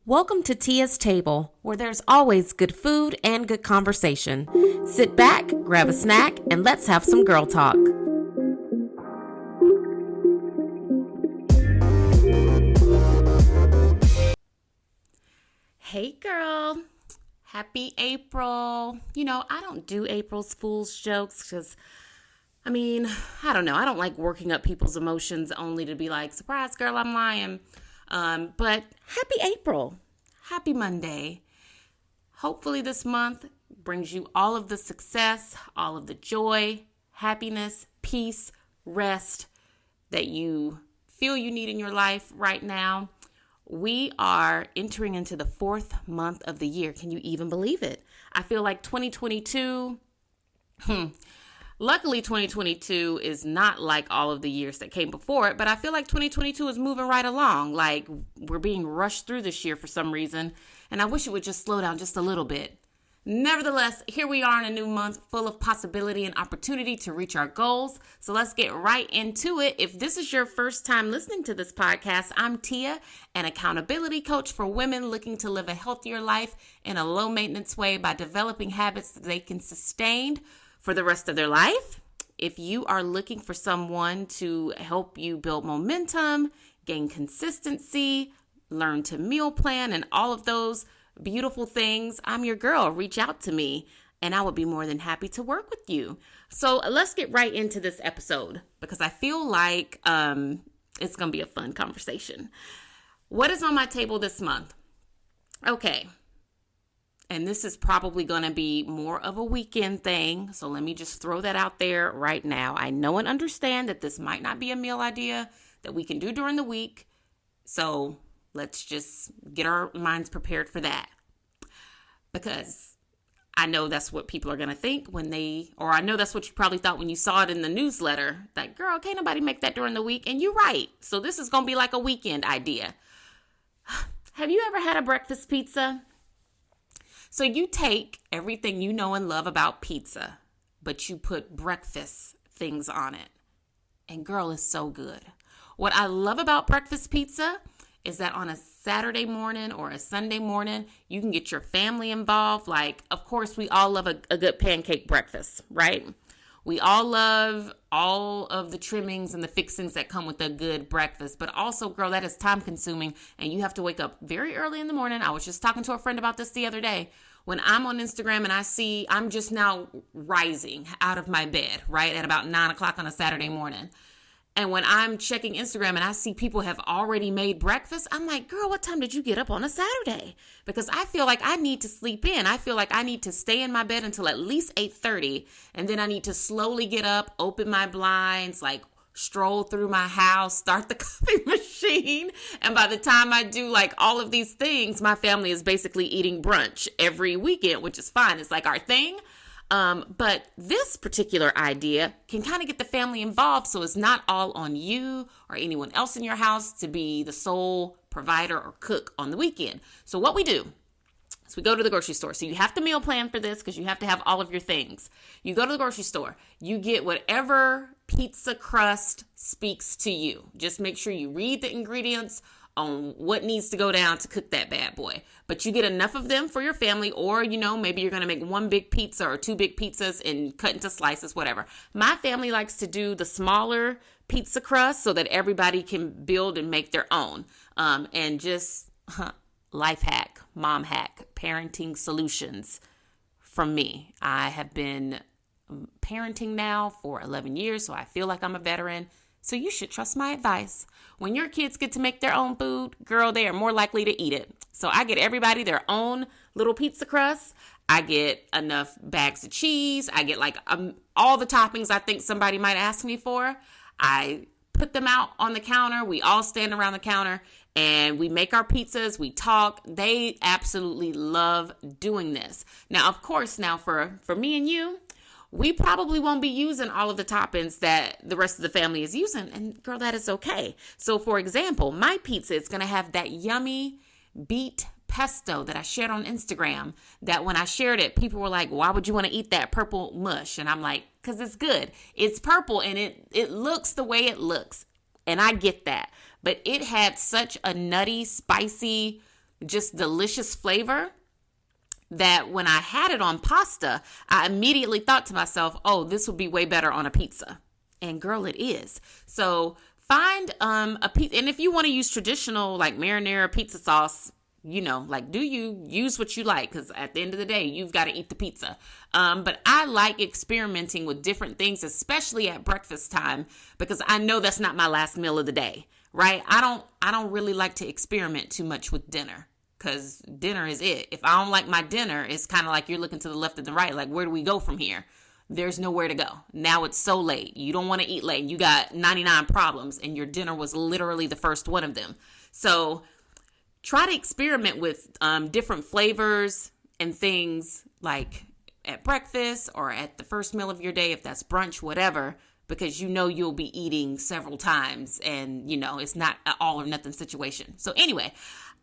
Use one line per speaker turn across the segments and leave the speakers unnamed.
Welcome to Tia's Table, where there's always good food and good conversation. Sit back, grab a snack, and let's have some girl talk. Hey girl, happy April. I don't do April's Fool's jokes because, I don't know. I don't like working up people's emotions only to be like, surprise girl, I'm lying. But happy April. Happy Monday. Hopefully this month brings you all of the success, all of the joy, happiness, peace, rest that you feel you need in your life right now. We are entering into the 4th month of the year. Can you even believe it? I feel like 2022, luckily 2022 is not like all of the years that came before it, but I feel like 2022 is moving right along. Like we're being rushed through this year for some reason, and I wish it would just slow down just a little bit. Nevertheless, here we are in a new month full of possibility and opportunity to reach our goals. So let's get right into it. If this is your first time listening to this podcast, I'm Tia, an accountability coach for women looking to live a healthier life in a low maintenance way by developing habits that they can sustain for the rest of their life. If you are looking for someone to help you build momentum, gain consistency, learn to meal plan, and all of those beautiful things, I'm your girl. Reach out to me and I would be more than happy to work with you. So let's get right into this episode because I feel like it's going to be a fun conversation. What is on my table this month? Okay. And this is probably going to be more of a weekend thing. So let me just throw that out there right now. I know and understand that this might not be a meal idea that we can do during the week. So let's just get our minds prepared for that. Because I know that's what people are going to think I know that's what you probably thought when you saw it in the newsletter. That, girl, can't nobody make that during the week. And you're right. So this is going to be like a weekend idea. Have you ever had a breakfast pizza? So you take everything you know and love about pizza, but you put breakfast things on it. And girl, it's so good. What I love about breakfast pizza is that on a Saturday morning or a Sunday morning, you can get your family involved. Like, of course, we all love a good pancake breakfast, right? We all love all of the trimmings and the fixings that come with a good breakfast. But also, girl, that is time consuming and you have to wake up very early in the morning. I was just talking to a friend about this the other day. When I'm on Instagram and I see I'm just now rising out of my bed, right, at about 9 o'clock on a Saturday morning. And when I'm checking Instagram and I see people have already made breakfast, I'm like, girl, what time did you get up on a Saturday? Because I feel like I need to sleep in. I feel like I need to stay in my bed until at least 8:30. And then I need to slowly get up, open my blinds, like stroll through my house, start the coffee machine. And by the time I do like all of these things, my family is basically eating brunch every weekend, which is fine. It's like our thing. But this particular idea can kind of get the family involved so it's not all on you or anyone else in your house to be the sole provider or cook on the weekend. So what we do is we go to the grocery store. So you have to meal plan for this because you have to have all of your things. You go to the grocery store. You get whatever pizza crust speaks to you. Just make sure you read the ingredients on what needs to go down to cook that bad boy. But you get enough of them for your family, or, maybe you're going to make one big pizza or two big pizzas and cut into slices, whatever. My family likes to do the smaller pizza crust so that everybody can build and make their own. And just life hack, mom hack, parenting solutions from me. I have been parenting now for 11 years, so I feel like I'm a veteran. So you should trust my advice. When your kids get to make their own food, girl, they are more likely to eat it. So I get everybody their own little pizza crust. I get enough bags of cheese. I get all the toppings I think somebody might ask me for. I put them out on the counter. We all stand around the counter and we make our pizzas. We talk. They absolutely love doing this. Now, of course, for me and you, we probably won't be using all of the toppings that the rest of the family is using. And girl, that is okay. So for example, my pizza is going to have that yummy beet pesto that I shared on Instagram, that when I shared it, people were like, why would you want to eat that purple mush? And I'm like, because it's good. It's purple and it looks the way it looks. And I get that. But it had such a nutty, spicy just delicious flavor that when I had it on pasta, I immediately thought to myself, oh, this would be way better on a pizza. And girl, it is. So find a pizza. And if you want to use traditional like marinara pizza sauce, like do you use what you like? Because at the end of the day, you've got to eat the pizza. But I like experimenting with different things, especially at breakfast time, because I know that's not my last meal of the day, right? I don't really like to experiment too much with dinner. Because dinner is it. If I don't like my dinner, it's kind of like you're looking to the left and the right. Like, where do we go from here? There's nowhere to go. Now it's so late. You don't want to eat late. You got 99 problems, and your dinner was literally the first one of them. So try to experiment with different flavors and things like at breakfast or at the first meal of your day, if that's brunch, whatever, because you'll be eating several times and, it's not an all or nothing situation. So anyway,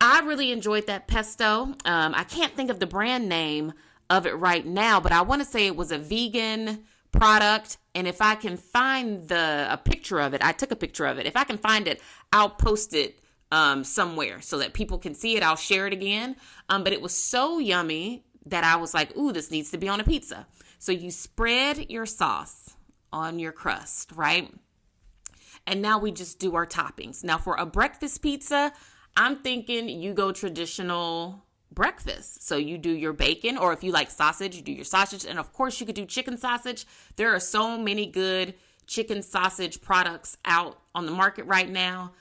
I really enjoyed that pesto. I can't think of the brand name of it right now, but I want to say it was a vegan product. And if I can find a picture of it, I took a picture of it. If I can find it, I'll post it somewhere so that people can see it. I'll share it again. But it was so yummy that I was like, ooh, this needs to be on a pizza. So you spread your sauce on your crust, right? And now we just do our toppings. Now for a breakfast pizza, I'm thinking you go traditional breakfast. So you do your bacon, or if you like sausage, you do your sausage. And of course you could do chicken sausage. There are so many good chicken sausage products out on the market right now.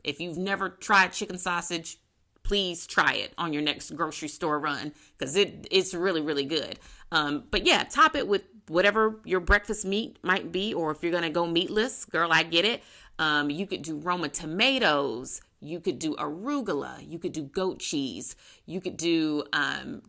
If you've never tried chicken sausage, please try it on your next grocery store run, because it's really, really good. But yeah, top it with whatever your breakfast meat might be, or if you're going to go meatless, girl, I get it. You could do Roma tomatoes. You could do arugula. You could do goat cheese. You could do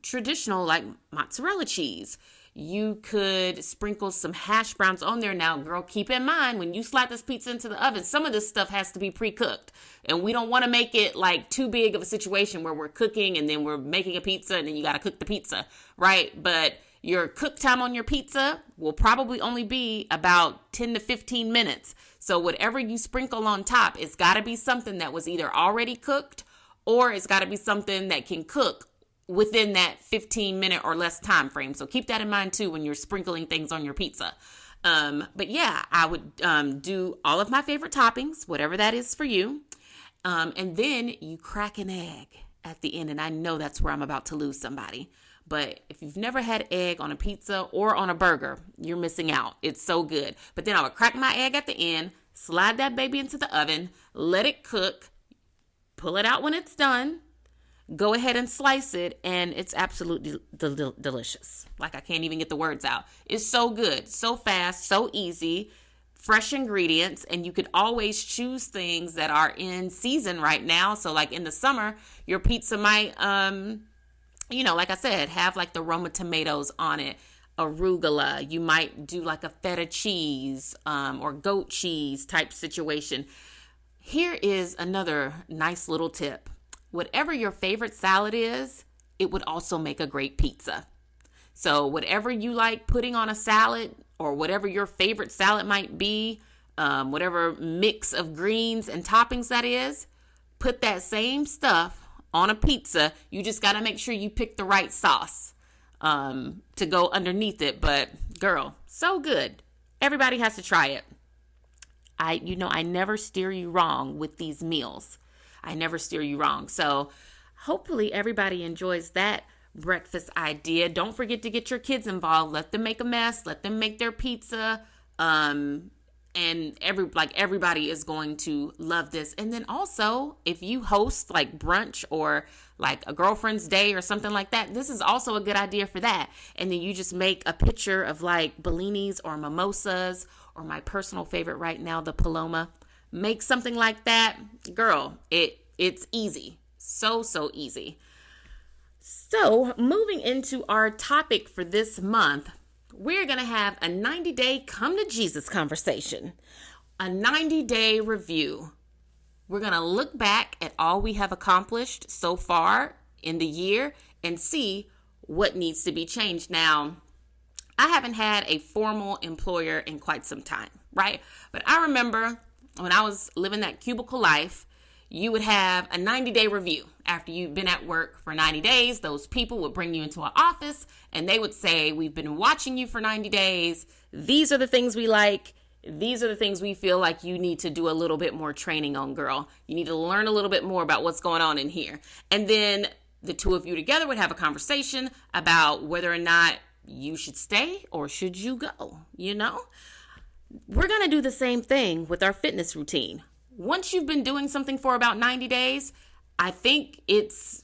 traditional like mozzarella cheese. You could sprinkle some hash browns on there. Now, girl, keep in mind, when you slide this pizza into the oven, some of this stuff has to be pre-cooked. And we don't want to make it like too big of a situation where we're cooking and then we're making a pizza and then you got to cook the pizza, right? But your cook time on your pizza will probably only be about 10 to 15 minutes. So whatever you sprinkle on top, it's got to be something that was either already cooked, or it's got to be something that can cook within that 15-minute or less time frame. So keep that in mind too when you're sprinkling things on your pizza. But yeah, I would do all of my favorite toppings, whatever that is for you. And then you crack an egg at the end. And I know that's where I'm about to lose somebody. But if you've never had egg on a pizza or on a burger, you're missing out. It's so good. But then I would crack my egg at the end, slide that baby into the oven, let it cook, pull it out when it's done, go ahead and slice it, and it's absolutely delicious. Like, I can't even get the words out. It's so good, so fast, so easy, fresh ingredients, and you could always choose things that are in season right now. So like in the summer, your pizza might, like I said, have like the Roma tomatoes on it, arugula. You might do like a feta cheese or goat cheese type situation. Here is another nice little tip. Whatever your favorite salad is, it would also make a great pizza. So whatever you like putting on a salad, or whatever your favorite salad might be, whatever mix of greens and toppings that is, put that same stuff on a pizza. You just got to make sure you pick the right sauce to go underneath it. But girl, so good. Everybody has to try it. I never steer you wrong with these meals. I never steer you wrong. So hopefully everybody enjoys that breakfast idea. Don't forget to get your kids involved. Let them make a mess. Let them make their pizza. And everybody is going to love this. And then also, if you host like brunch or like a girlfriend's day or something like that, this is also a good idea for that. And then you just make a picture of like bellinis or mimosas, or my personal favorite right now, the Paloma. Make something like that. Girl, it's easy. So easy. So moving into our topic for this month, we're going to have a 90-day come to Jesus conversation, a 90-day review. We're going to look back at all we have accomplished so far in the year and see what needs to be changed. Now, I haven't had a formal employer in quite some time, right? But I remember when I was living that cubicle life, you would have a 90-day review. after you've been at work for 90 days, those people would bring you into an office and they would say, we've been watching you for 90 days. These are the things we like. These are the things we feel like you need to do a little bit more training on, girl. You need to learn a little bit more about what's going on in here. And then the two of you together would have a conversation about whether or not you should stay or should you go, you know? We're going to do the same thing with our fitness routine. Once you've been doing something for about 90 days, I think it's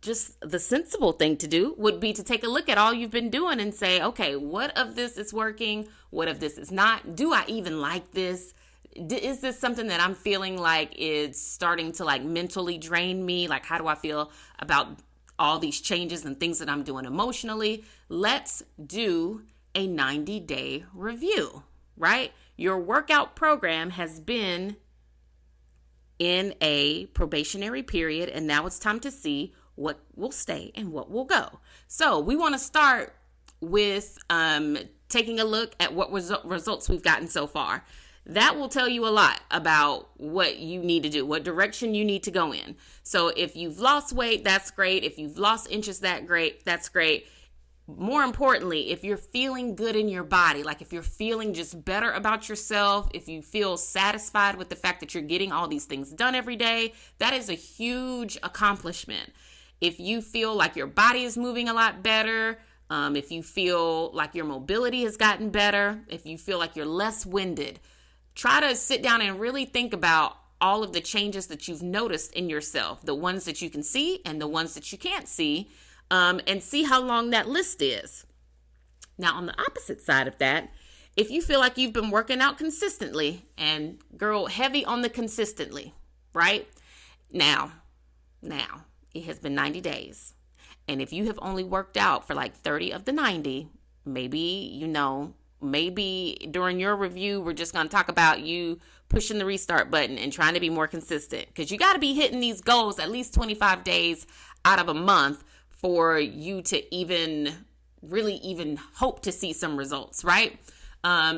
just the sensible thing to do would be to take a look at all you've been doing and say, okay, what of this is working? What of this is not? Do I even like this? Is this something that I'm feeling like is starting to like mentally drain me? Like, how do I feel about all these changes and things that I'm doing emotionally? Let's do a 90-day review, right? Your workout program has been in a probationary period, and now it's time to see what will stay and what will go. So we want to start with taking a look at what results we've gotten so far. That will tell you a lot about what you need to do, what direction you need to go in. So if you've lost weight, that's great. If you've lost inches, that's great. More importantly, if you're feeling good in your body, like if you're feeling just better about yourself, if you feel satisfied with the fact that you're getting all these things done every day, that is a huge accomplishment. If you feel like your body is moving a lot better, if you feel like your mobility has gotten better, if you feel like you're less winded, try to sit down and really think about all of the changes that you've noticed in yourself, the ones that you can see and the ones that you can't see, and see how long that list is. Now, on the opposite side of that, if you feel like you've been working out consistently, and girl, heavy on the consistently, right? Now, it has been 90 days. And if you have only worked out for like 30 of the 90, maybe during your review, we're just going to talk about you pushing the restart button and trying to be more consistent, because you got to be hitting these goals at least 25 days out of a month for you to even hope to see some results, right?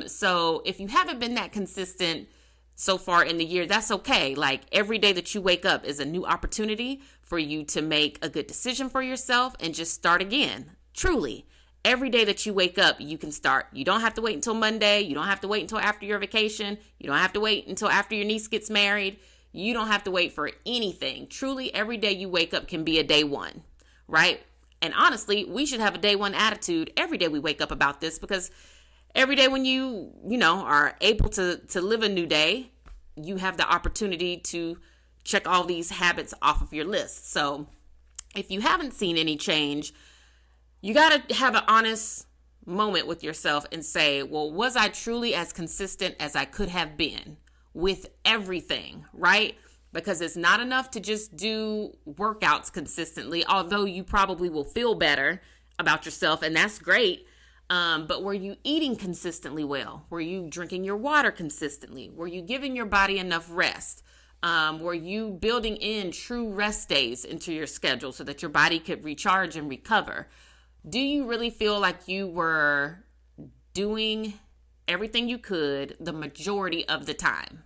So if you haven't been that consistent so far in the year, that's okay. Like, every day that you wake up is a new opportunity for you to make a good decision for yourself and just start again. Truly, every day that you wake up, you can start. You don't have to wait until Monday. You don't have to wait until after your vacation. You don't have to wait until after your niece gets married. You don't have to wait for anything. Truly, every day you wake up can be a day one, right? And honestly, we should have a day one attitude every day we wake up about this, because every day when you are able to live a new day, you have the opportunity to check all these habits off of your list. So if you haven't seen any change, you got to have an honest moment with yourself and say, well, was I truly as consistent as I could have been with everything, right? Because it's not enough to just do workouts consistently, although you probably will feel better about yourself, and that's great. But were you eating consistently well? Were you drinking your water consistently? Were you giving your body enough rest? Were you building in true rest days into your schedule so that your body could recharge and recover? Do you really feel like you were doing everything you could the majority of the time?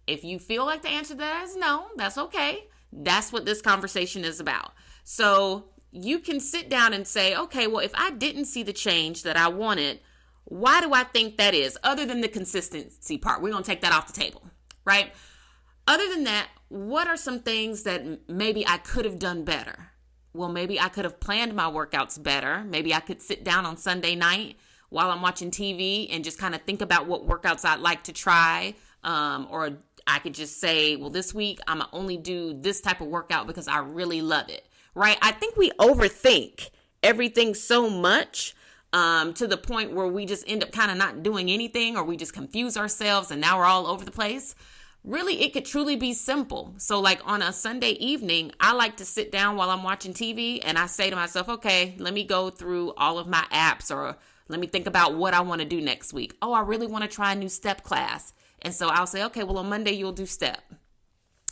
If you feel like the answer to that is no, that's okay. That's what this conversation is about. So you can sit down and say, okay, well, if I didn't see the change that I wanted, why do I think that is? Other than the consistency part, we're going to take that off the table, right? Other than that, what are some things that maybe I could have done better? Well, maybe I could have planned my workouts better. Maybe I could sit down on Sunday night while I'm watching TV and just kind of think about what workouts I'd like to try. Or I could just say, well, this week I'm going to only do this type of workout because I really love it, right? I think we overthink everything so much to the point where we just end up kind of not doing anything, or we just confuse ourselves and now we're all over the place. Really, it could truly be simple. So like on a Sunday evening, I like to sit down while I'm watching TV and I say to myself, okay, let me go through all of my apps, or let me think about what I want to do next week. Oh, I really want to try a new step class. And so I'll say, okay, well, on Monday, you'll do step.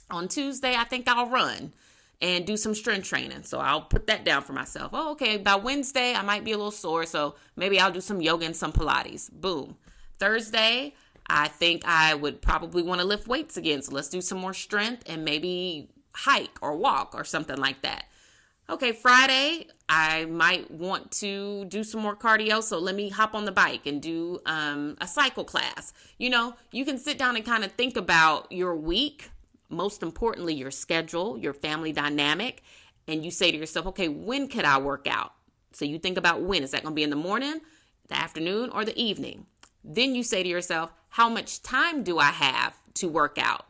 On Tuesday, I think I'll run and do some strength training. So I'll put that down for myself. Oh, okay, by Wednesday, I might be a little sore. So maybe I'll do some yoga and some Pilates. Boom. Thursday, I think I would probably want to lift weights again. So let's do some more strength and maybe hike or walk or something like that. Okay, Friday, I might want to do some more cardio, so let me hop on the bike and do a cycle class. You can sit down and kind of think about your week, most importantly, your schedule, your family dynamic, and you say to yourself, okay, when could I work out? So you think about when. Is that going to be in the morning, the afternoon, or the evening? Then you say to yourself, how much time do I have to work out?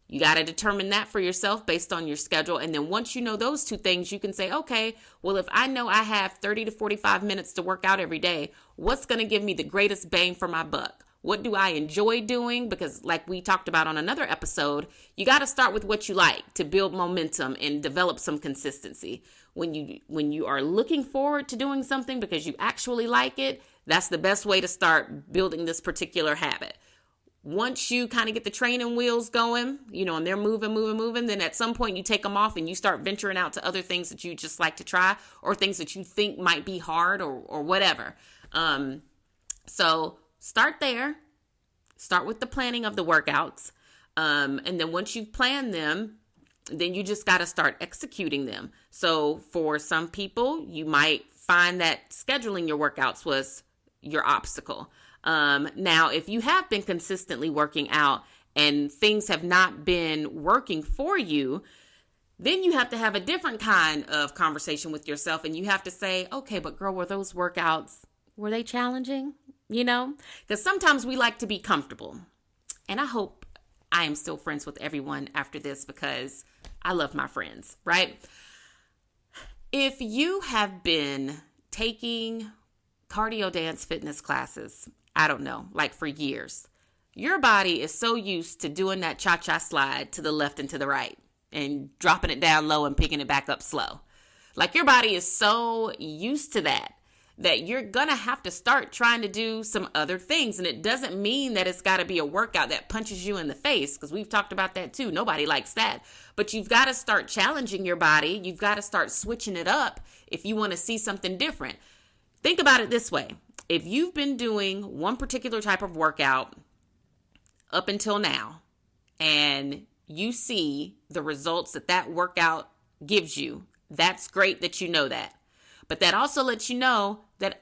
You got to determine that for yourself based on your schedule. And then once you know those two things, you can say, okay, well, if I know I have 30 to 45 minutes to work out every day, what's going to give me the greatest bang for my buck? What do I enjoy doing? Because like we talked about on another episode, you got to start with what you like to build momentum and develop some consistency. When you are looking forward to doing something because you actually like it, that's the best way to start building this particular habit. Once you kind of get the training wheels going, and they're moving, then at some point you take them off and you start venturing out to other things that you just like to try or things that you think might be hard or whatever. So start there. Start with the planning of the workouts. And then once you've planned them, then you just got to start executing them. So for some people, you might find that scheduling your workouts was your obstacle. Now, if you have been consistently working out and things have not been working for you, then you have to have a different kind of conversation with yourself. And you have to say, okay, but girl, were those workouts, were they challenging? Because sometimes we like to be comfortable. And I hope I am still friends with everyone after this because I love my friends, right? If you have been taking cardio dance fitness classes, I don't know, like for years, your body is so used to doing that cha-cha slide to the left and to the right and dropping it down low and picking it back up slow. Like your body is so used to that you're going to have to start trying to do some other things. And it doesn't mean that it's got to be a workout that punches you in the face, because we've talked about that too. Nobody likes that. But you've got to start challenging your body. You've got to start switching it up if you want to see something different. Think about it this way. If you've been doing one particular type of workout up until now, and you see the results that workout gives you, that's great that you know that. But that also lets you know that,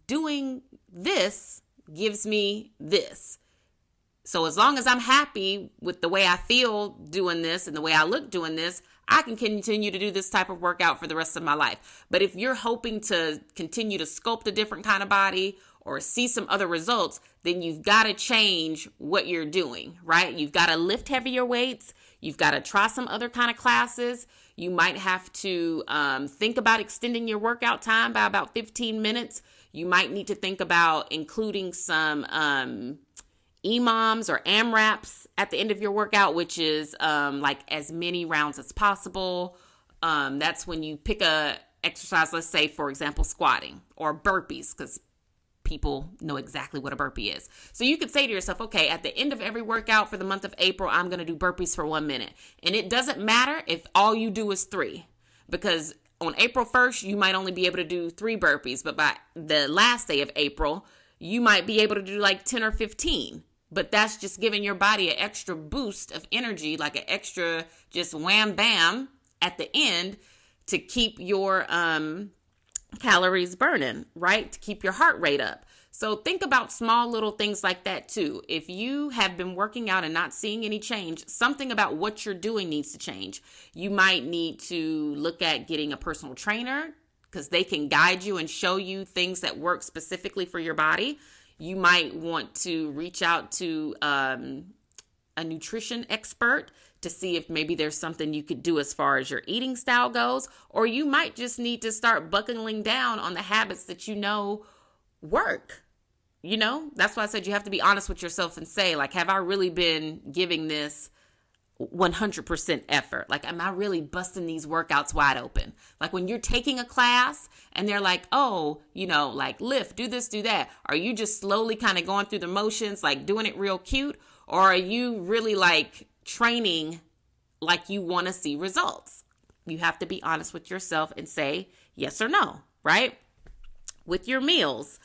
doing this gives me this. So as long as I'm happy with the way I feel doing this and the way I look doing this, I can continue to do this type of workout for the rest of my life. But if you're hoping to continue to sculpt a different kind of body or see some other results, then you've got to change what you're doing, right? You've got to lift heavier weights. You've got to try some other kind of classes. You might have to think about extending your workout time by about 15 minutes. You might need to think about including some EMOMs or AMRAPs at the end of your workout, which is like as many rounds as possible. That's when you pick a exercise, let's say, for example, squatting or burpees, because people know exactly what a burpee is. So you could say to yourself, okay, at the end of every workout for the month of April, I'm going to do burpees for 1 minute. And it doesn't matter if all you do is 3, because on April 1st, you might only be able to do 3 burpees, but by the last day of April, you might be able to do like 10 or 15. But that's just giving your body an extra boost of energy, like an extra just wham bam at the end to keep your calories burning, right? To keep your heart rate up. So think about small little things like that too. If you have been working out and not seeing any change, something about what you're doing needs to change. You might need to look at getting a personal trainer, because they can guide you and show you things that work specifically for your body. You might want to reach out to a nutrition expert to see if maybe there's something you could do as far as your eating style goes, or you might just need to start buckling down on the habits that you know work. That's why I said you have to be honest with yourself and say, like, have I really been giving this 100% effort? Like, am I really busting these workouts wide open? Like when you're taking a class and they're like, like lift, do this, do that. Are you just slowly kind of going through the motions, like doing it real cute? Or are you really like training like you want to see results? You have to be honest with yourself and say yes or no, right? With your meals,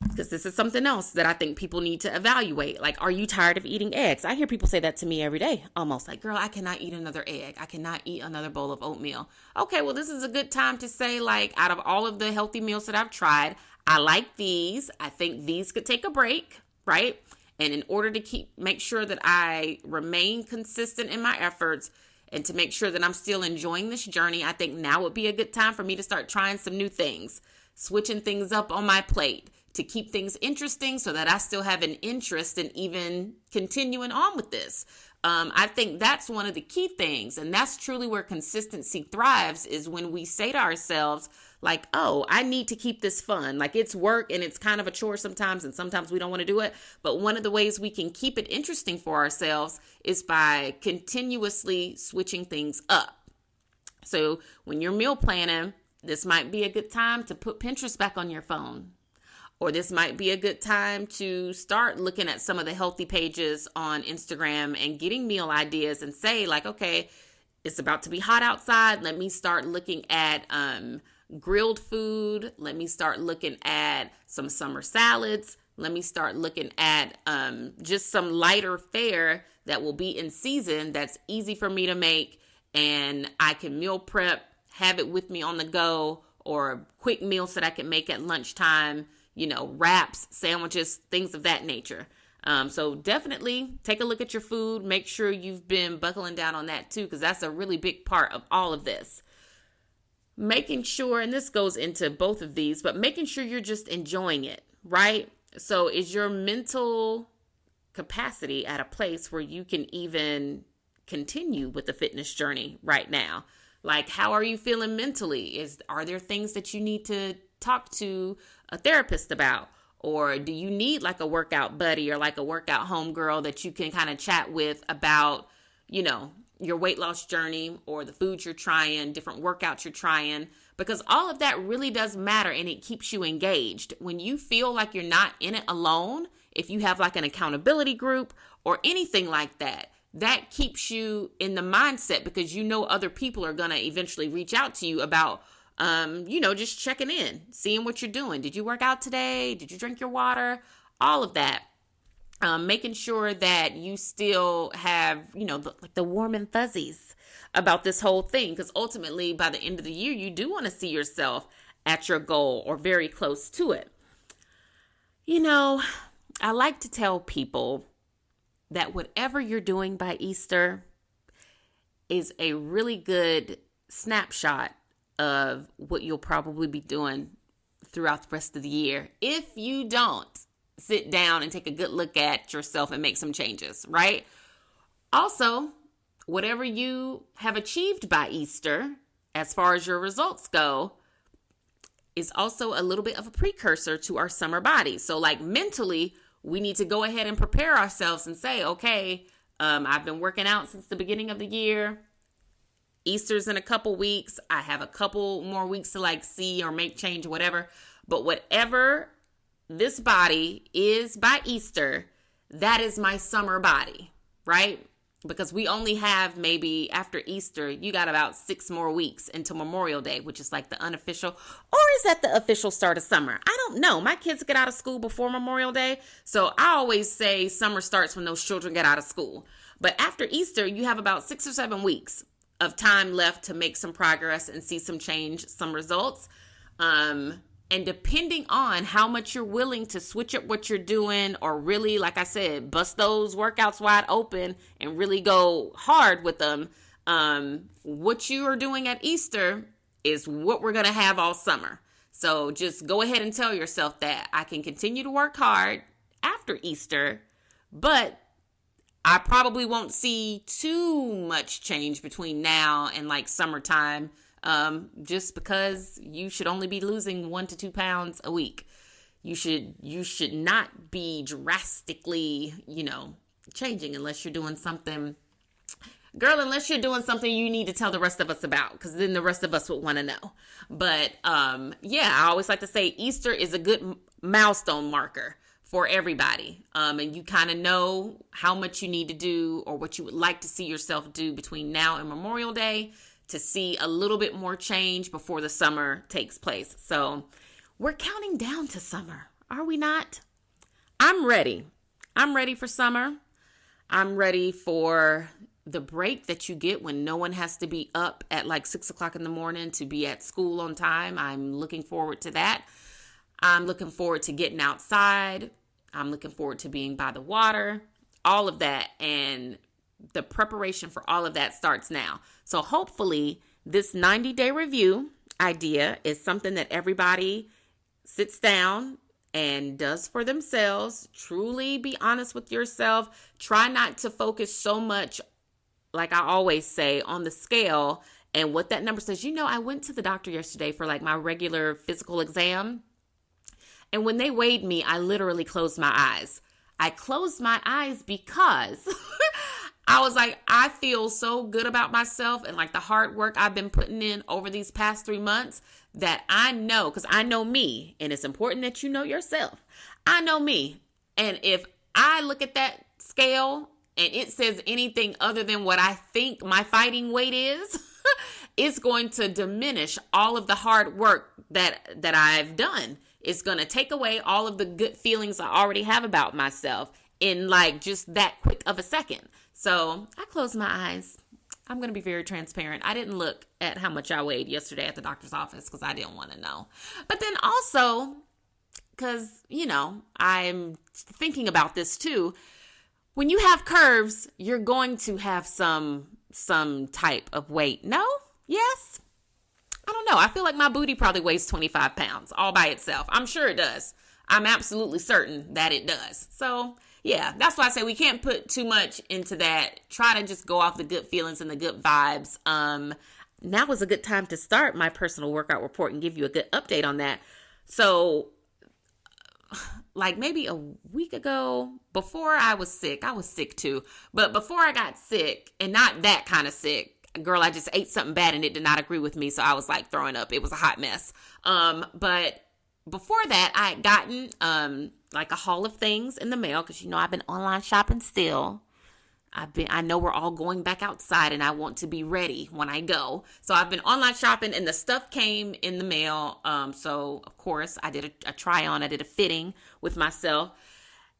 because this is something else that I think people need to evaluate. Like, are you tired of eating eggs? I hear people say that to me every day, almost like, girl, I cannot eat another egg. I cannot eat another bowl of oatmeal. Okay, well, this is a good time to say, like, out of all of the healthy meals that I've tried, I like these. I think these could take a break, right? And in order to make sure that I remain consistent in my efforts and to make sure that I'm still enjoying this journey, I think now would be a good time for me to start trying some new things, switching things up on my plate to keep things interesting so that I still have an interest in even continuing on with this. I think that's one of the key things, and that's truly where consistency thrives, is when we say to ourselves, like, oh, I need to keep this fun. Like, it's work and it's kind of a chore sometimes, and sometimes we don't want to do it. But one of the ways we can keep it interesting for ourselves is by continuously switching things up. So when you're meal planning, this might be a good time to put Pinterest back on your phone. Or this might be a good time to start looking at some of the healthy pages on Instagram and getting meal ideas and say, like, okay, it's about to be hot outside. Let me start looking at grilled food. Let me start looking at some summer salads. Let me start looking at just some lighter fare that will be in season that's easy for me to make, and I can meal prep, have it with me on the go, or quick meals that I can make at lunchtime, wraps, sandwiches, things of that nature. So definitely take a look at your food. Make sure you've been buckling down on that too, because that's a really big part of all of this. Making sure, and this goes into both of these, but making sure you're just enjoying it, right? So is your mental capacity at a place where you can even continue with the fitness journey right now? Like, how are you feeling mentally? Are there things that you need to talk to a therapist about? Or do you need like a workout buddy or like a workout homegirl that you can kind of chat with about, your weight loss journey or the foods you're trying, different workouts you're trying? Because all of that really does matter, and it keeps you engaged. When you feel like you're not in it alone, if you have like an accountability group or anything like that, that keeps you in the mindset, because other people are going to eventually reach out to you about, just checking in, seeing what you're doing. Did you work out today? Did you drink your water? All of that. Making sure that you still have, the warm and fuzzies about this whole thing. Because ultimately, by the end of the year, you do want to see yourself at your goal or very close to it. I like to tell people that whatever you're doing by Easter is a really good snapshot of what you'll probably be doing throughout the rest of the year, if you don't sit down and take a good look at yourself and make some changes, right? Also, whatever you have achieved by Easter, as far as your results go, is also a little bit of a precursor to our summer body. So like mentally, we need to go ahead and prepare ourselves and say, okay, I've been working out since the beginning of the year. Easter's in a couple weeks. I have a couple more weeks to like see or make change or whatever. But whatever this body is by Easter, that is my summer body, right? Because we only have maybe after Easter, you got about 6 more weeks until Memorial Day, which is like the unofficial, or is that the official start of summer? I don't know. My kids get out of school before Memorial Day. So I always say summer starts when those children get out of school. But after Easter, you have about 6 or 7 weeks of time left to make some progress and see some change, some results. And depending on how much you're willing to switch up what you're doing, or really, like I said, bust those workouts wide open and really go hard with them, what you are doing at Easter is what we're going to have all summer. So just go ahead and tell yourself that I can continue to work hard after Easter, but I probably won't see too much change between now and like summertime. Just because you should only be losing 1 to 2 pounds a week. You should not be drastically, changing unless you're doing something. Girl, unless you're doing something you need to tell the rest of us about, because then the rest of us would want to know. But I always like to say Easter is a good milestone marker for everybody. And you kind of know how much you need to do or what you would like to see yourself do between now and Memorial Day to see a little bit more change before the summer takes place. So we're counting down to summer. Are we not? I'm ready. I'm ready for summer. I'm ready for the break that you get when no one has to be up at like 6 o'clock in the morning to be at school on time. I'm looking forward to that. I'm looking forward to getting outside. I'm looking forward to being by the water, all of that. And the preparation for all of that starts now. So hopefully this 90-day review idea is something that everybody sits down and does for themselves. Truly be honest with yourself. Try not to focus so much, like I always say, on the scale and what that number says. I went to the doctor yesterday for like my regular physical exam. And when they weighed me, I literally closed my eyes. I closed my eyes because I was like, I feel so good about myself and like the hard work I've been putting in over these past 3 months that I know, because I know me, and it's important that you know yourself. I know me. And if I look at that scale and it says anything other than what I think my fighting weight is, it's going to diminish all of the hard work that I've done. It's going to take away all of the good feelings I already have about myself in like just that quick of a second. So I closed my eyes. I'm going to be very transparent. I didn't look at how much I weighed yesterday at the doctor's office because I didn't want to know. But then also, because, I'm thinking about this too. When you have curves, you're going to have some type of weight. No? Yes? I don't know. I feel like my booty probably weighs 25 pounds all by itself. I'm sure it does. I'm absolutely certain that it does. So yeah, that's why I say we can't put too much into that. Try to just go off the good feelings and the good vibes. Now is a good time to start my personal workout report and give you a good update on that. So like maybe a week ago, before I was sick too. But before I got sick, and not that kind of sick, girl, I just ate something bad and it did not agree with me. So I was like throwing up. It was a hot mess. But before that, I had gotten like a haul of things in the mail because, I've been online shopping still. I know we're all going back outside and I want to be ready when I go. So I've been online shopping and the stuff came in the mail. So of course I did a try on. I did a fitting with myself.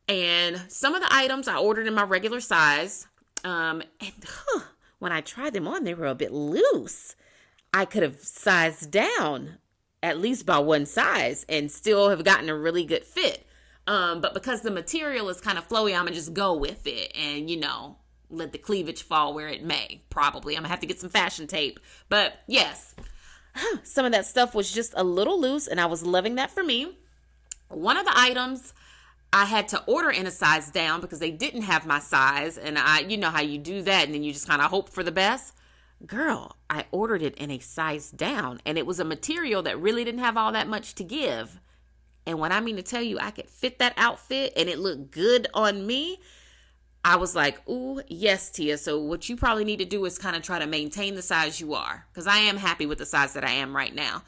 And some of the items I ordered in my regular size. When I tried them on, they were a bit loose. I could have sized down at least by one size and still have gotten a really good fit. But because the material is kind of flowy, I'm going to just go with it and, let the cleavage fall where it may. Probably. I'm going to have to get some fashion tape. But yes, some of that stuff was just a little loose and I was loving that for me. One of the items I had to order in a size down because they didn't have my size. And you know how you do that and then you just kind of hope for the best. Girl, I ordered it in a size down and it was a material that really didn't have all that much to give. And when I mean to tell you, I could fit that outfit and it looked good on me. I was like, ooh, yes, Tia. So what you probably need to do is kind of try to maintain the size you are. Because I am happy with the size that I am right now.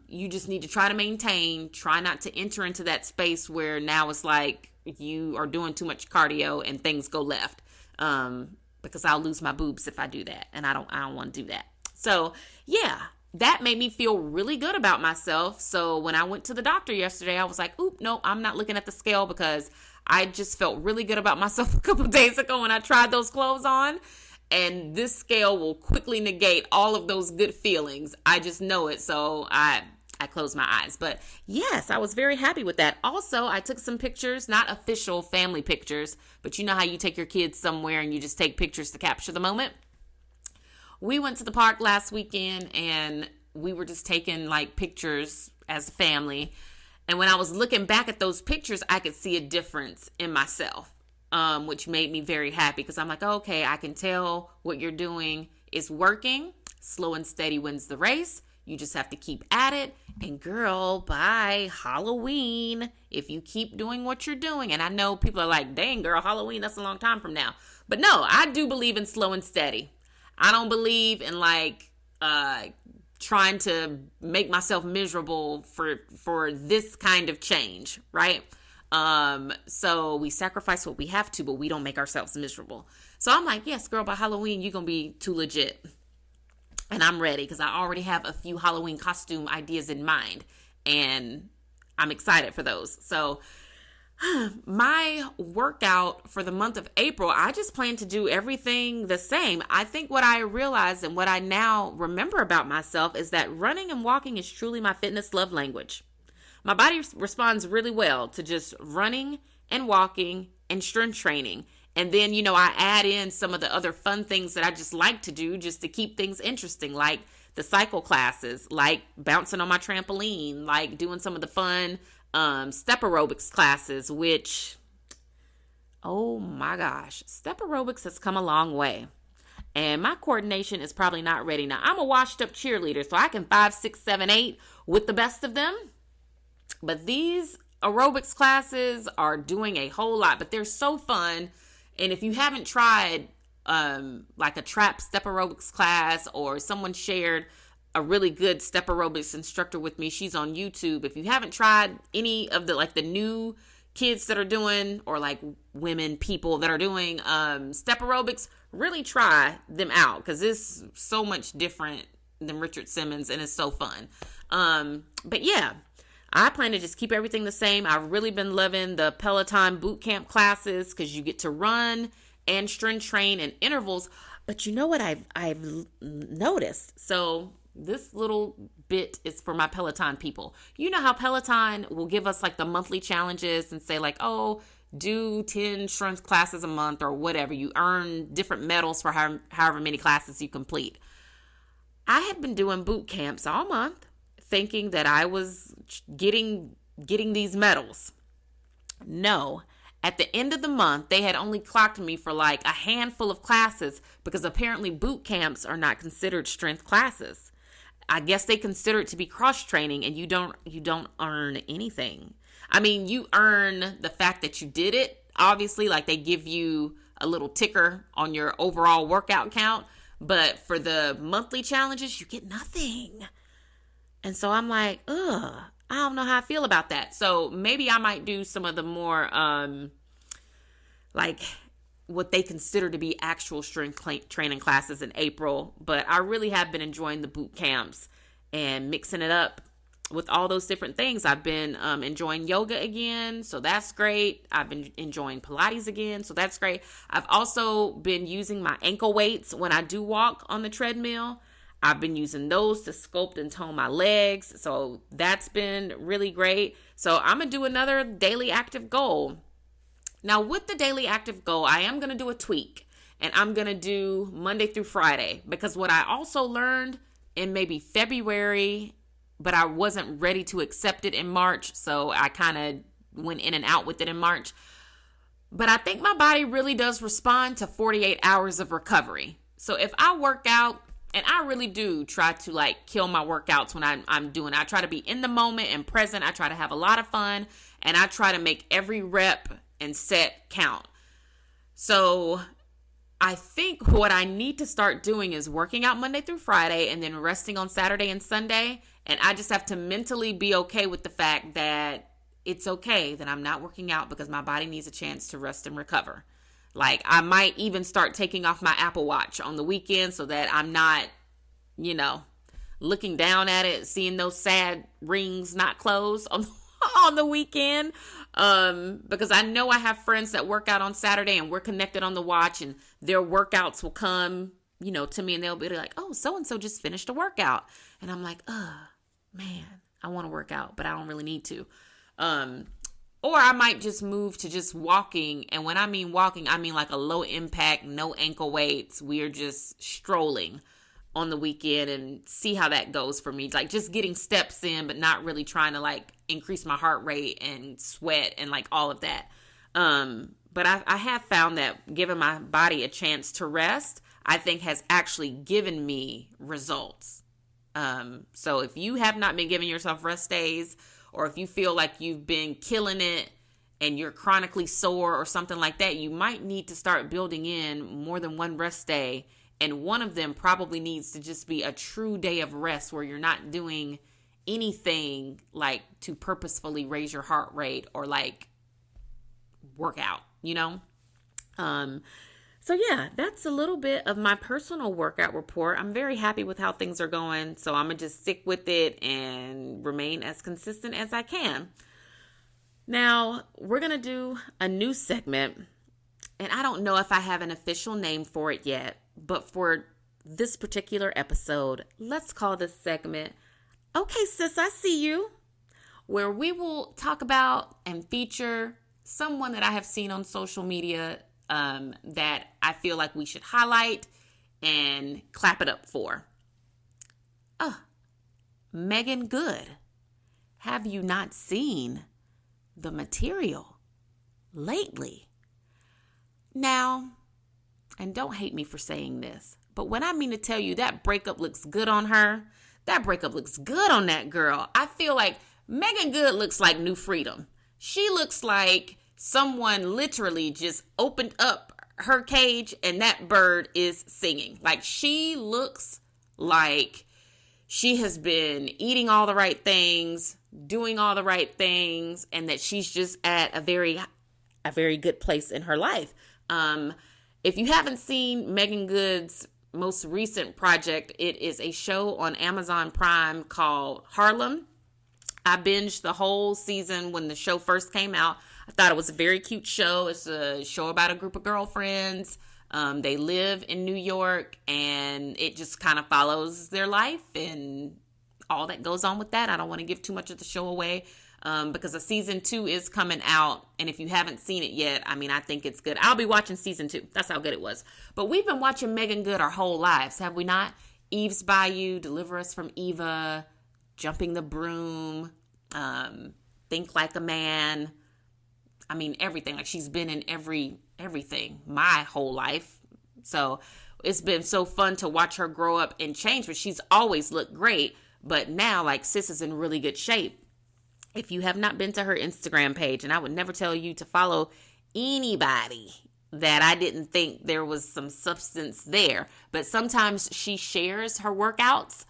You just need to try to maintain, try not to enter into that space where now it's like you are doing too much cardio and things go left. Because I'll lose my boobs if I do that. And I don't want to do that. So yeah, that made me feel really good about myself. So when I went to the doctor yesterday, I was like, oop, no, I'm not looking at the scale because I just felt really good about myself a couple of days ago when I tried those clothes on. And this scale will quickly negate all of those good feelings. I just know it. So I closed my eyes. But yes, I was very happy with that. Also, I took some pictures, not official family pictures, but you know how you take your kids somewhere and you just take pictures to capture the moment. We went to the park last weekend and we were just taking like pictures as a family. And when I was looking back at those pictures, I could see a difference in myself, which made me very happy because I'm like, okay, I can tell what you're doing is working. Slow and steady wins the race. You just have to keep at it. And girl, by Halloween, if you keep doing what you're doing, and I know people are like, dang girl, Halloween, that's a long time from now. But no, I do believe in slow and steady. I don't believe in like trying to make myself miserable for this kind of change, right? So we sacrifice what we have to, but we don't make ourselves miserable. So I'm like, yes, girl, by Halloween, you're going to be too legit. And I'm ready because I already have a few Halloween costume ideas in mind. And I'm excited for those. So my workout for the month of April, I just plan to do everything the same. I think what I realized and what I now remember about myself is that running and walking is truly my fitness love language. My body responds really well to just running and walking and strength training. And then, I add in some of the other fun things that I just like to do just to keep things interesting, like the cycle classes, like bouncing on my trampoline, like doing some of the fun step aerobics classes, which, oh my gosh, step aerobics has come a long way. And my coordination is probably not ready. Now, I'm a washed up cheerleader, so I can 5, 6, 7, 8 with the best of them. But these aerobics classes are doing a whole lot, but they're so fun. And if you haven't tried like a trap step aerobics class, or someone shared a really good step aerobics instructor with me, she's on YouTube. If you haven't tried any of the new kids that are doing, or like people that are doing step aerobics, really try them out, because it's so much different than Richard Simmons and it's so fun. But yeah, I plan to just keep everything the same. I've really been loving the Peloton boot camp classes, because you get to run and strength train in intervals. But you know what I've noticed? So this little bit is for my Peloton people. You know how Peloton will give us like the monthly challenges and say like, oh, do 10 strength classes a month or whatever. You earn different medals for however many classes you complete. I had been doing boot camps all month, thinking that I was getting these medals. No. At the end of the month, they had only clocked me for like a handful of classes, because apparently boot camps are not considered strength classes. I guess they consider it to be cross training, and you don't earn anything. I mean, you earn the fact that you did it. Obviously, like they give you a little ticker on your overall workout count, but for the monthly challenges, you get nothing. And so I'm like, I don't know how I feel about that. So maybe I might do some of the more, like what they consider to be actual strength training classes in April. But I really have been enjoying the boot camps and mixing it up with all those different things. I've been enjoying yoga again, so that's great. I've been enjoying Pilates again, so that's great. I've also been using my ankle weights when I do walk on the treadmill. I've been using those to sculpt and tone my legs, so that's been really great. So I'm going to do another daily active goal. Now, with the daily active goal, I am going to do a tweak, and I'm going to do Monday through Friday, because what I also learned in maybe February, but I wasn't ready to accept it in March, so I kind of went in and out with it in March. But I think my body really does respond to 48 hours of recovery. So if I work out, and I really do try to like kill my workouts when I'm doing it. I try to be in the moment and present. I try to have a lot of fun, and I try to make every rep and set count. So I think what I need to start doing is working out Monday through Friday and then resting on Saturday and Sunday. And I just have to mentally be okay with the fact that it's okay that I'm not working out, because my body needs a chance to rest and recover. Like, I might even start taking off my Apple Watch on the weekend so that I'm not, looking down at it, seeing those sad rings not close on the weekend. Because I know I have friends that work out on Saturday, and we're connected on the watch, and their workouts will come, to me, and they'll be like, oh, so-and-so just finished a workout. And I'm like, man, I want to work out, but I don't really need to. Or I might just move to just walking. And when I mean walking, I mean like a low impact, no ankle weights. We're just strolling on the weekend and see how that goes for me. Like just getting steps in, but not really trying to like increase my heart rate and sweat and like all of that. But I have found that giving my body a chance to rest, I think has actually given me results. So if you have not been giving yourself rest days, or if you feel like you've been killing it and you're chronically sore or something like that, you might need to start building in more than one rest day. And one of them probably needs to just be a true day of rest where you're not doing anything like to purposefully raise your heart rate or like work out, So yeah, that's a little bit of my personal workout report. I'm very happy with how things are going. So I'm going to just stick with it and remain as consistent as I can. Now, we're going to do a new segment. And I don't know if I have an official name for it yet. But for this particular episode, let's call this segment, "Okay, Sis, I See You," where we will talk about and feature someone that I have seen on social media that I feel like we should highlight and clap it up for. Megan Good. Have you not seen the material lately? Now, and don't hate me for saying this, but when I mean to tell you that breakup looks good on her, that breakup looks good on that girl. I feel like Megan Good looks like New Freedom. She looks like someone literally just opened up her cage and that bird is singing. Like, she looks like she has been eating all the right things, doing all the right things, and that she's just at a very good place in her life. If you haven't seen Megan Good's most recent project, it is a show on Amazon Prime called Harlem. I binged the whole season when the show first came out. I thought it was a very cute show. It's a show about a group of girlfriends. They live in New York, and it just kind of follows their life and all that goes on with that. I don't want to give too much of the show away because a season 2 is coming out. And if you haven't seen it yet, I mean, I think it's good. I'll be watching season 2. That's how good it was. But we've been watching Megan Good our whole lives, have we not? Eve's Bayou, Deliver Us from Eva, Jumping the Broom, Think Like a Man. I mean, everything. Like, she's been in everything my whole life. So it's been so fun to watch her grow up and change, but she's always looked great. But now, like, sis is in really good shape. If you have not been to her Instagram page, and I would never tell you to follow anybody that I didn't think there was some substance there, but sometimes she shares her workouts.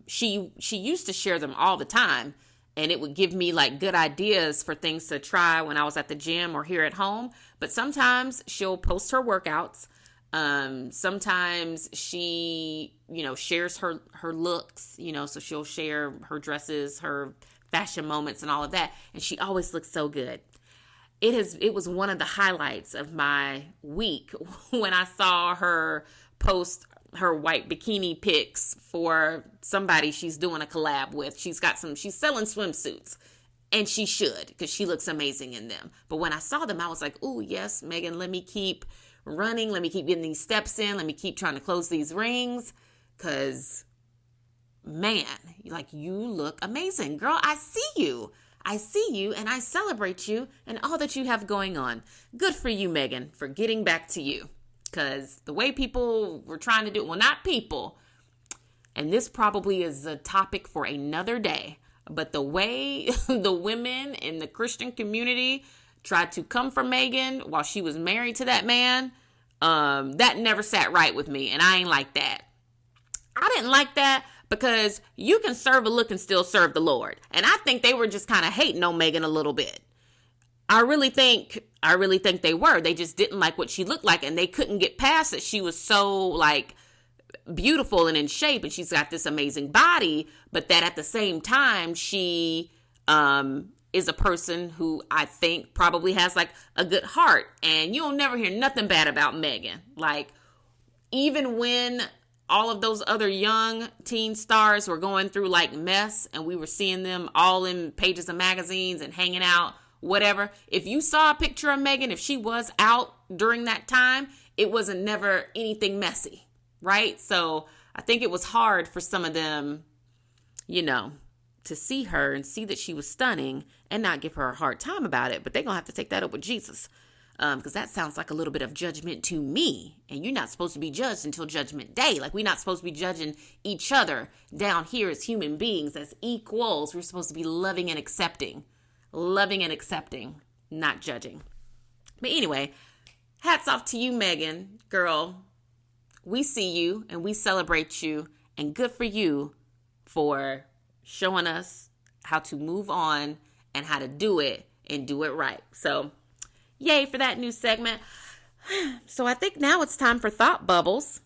She used to share them all the time, and it would give me like good ideas for things to try when I was at the gym or here at home. But sometimes she'll post her workouts. Sometimes she, shares her looks, so she'll share her dresses, her fashion moments and all of that. And she always looks so good. It was one of the highlights of my week when I saw her post her white bikini pics for somebody she's doing a collab with. She's selling swimsuits, and she should, because she looks amazing in them. But when I saw them, I was like, "Oh yes, Megan, let me keep running. Let me keep getting these steps in. Let me keep trying to close these rings, because man, like, you look amazing. Girl, I see you. I see you, and I celebrate you and all that you have going on. Good for you, Megan, for getting back to you. Because the way people were trying to do it, well, not people, and this probably is a topic for another day, but the way the women in the Christian community tried to come for Megan while she was married to that man, that never sat right with me, and I ain't like that. I didn't like that because you can serve a look and still serve the Lord. And I think they were just kind of hating on Megan a little bit. I really think they were. They just didn't like what she looked like, and they couldn't get past that she was so like beautiful and in shape, and she's got this amazing body, but that at the same time she is a person who I think probably has like a good heart. And you'll never hear nothing bad about Megan. Like, even when all of those other young teen stars were going through like mess, and we were seeing them all in pages of magazines and hanging out, whatever. If you saw a picture of Megan, if she was out during that time, it wasn't never anything messy, right? So I think it was hard for some of them, to see her and see that she was stunning and not give her a hard time about it. But they're going to have to take that up with Jesus, because that sounds like a little bit of judgment to me. And you're not supposed to be judged until Judgment Day. Like, we're not supposed to be judging each other down here as human beings, as equals. We're supposed to be loving and accepting, not judging. But anyway, hats off to you, Megan. Girl, we see you and we celebrate you, and good for you for showing us how to move on and how to do it and do it right. So yay for that new segment. So I think now it's time for thought bubbles.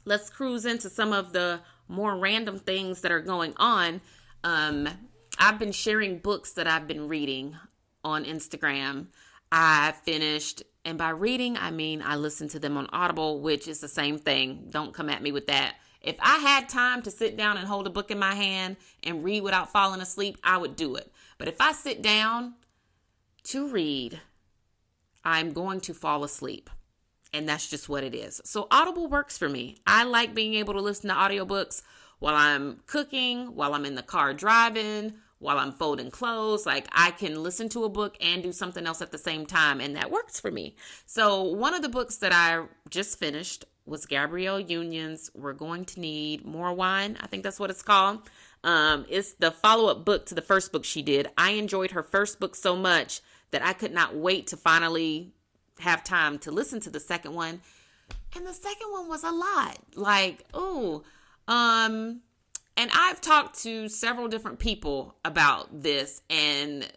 Let's cruise into some of the more random things that are going on. I've been sharing books that I've been reading on Instagram. I finished, and by reading, I mean I listened to them on Audible, which is the same thing. Don't come at me with that. If I had time to sit down and hold a book in my hand and read without falling asleep, I would do it. But if I sit down to read, I'm going to fall asleep. And that's just what it is. So Audible works for me. I like being able to listen to audiobooks while I'm cooking, while I'm in the car driving, while I'm folding clothes. Like, I can listen to a book and do something else at the same time, and that works for me. So one of the books that I just finished was Gabrielle Union's We're Going to Need More Wine. I think that's what it's called. It's the follow-up book to the first book she did. I enjoyed her first book so much that I could not wait to finally have time to listen to the second one. And the second one was a lot. Like, and I've talked to several different people about this, and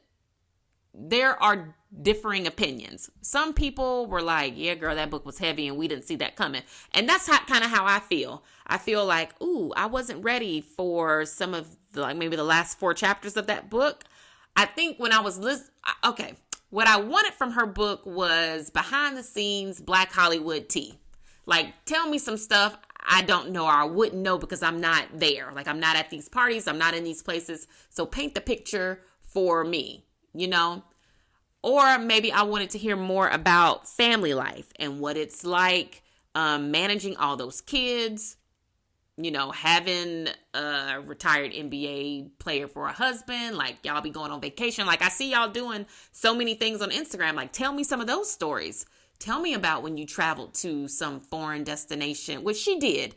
there are differing opinions. Some people were like, yeah, girl, that book was heavy and we didn't see that coming. And that's kind of how I feel. I feel like, I wasn't ready for some of maybe the last 4 chapters of that book. I think when I was what I wanted from her book was behind the scenes Black Hollywood tea. Like, tell me some stuff I don't know, or I wouldn't know because I'm not there. Like, I'm not at these parties. I'm not in these places. So paint the picture for me, Or maybe I wanted to hear more about family life and what it's like managing all those kids, having a retired NBA player for a husband. Like, y'all be going on vacation. Like, I see y'all doing so many things on Instagram. Like, tell me some of those stories. Tell me about when you traveled to some foreign destination, which she did.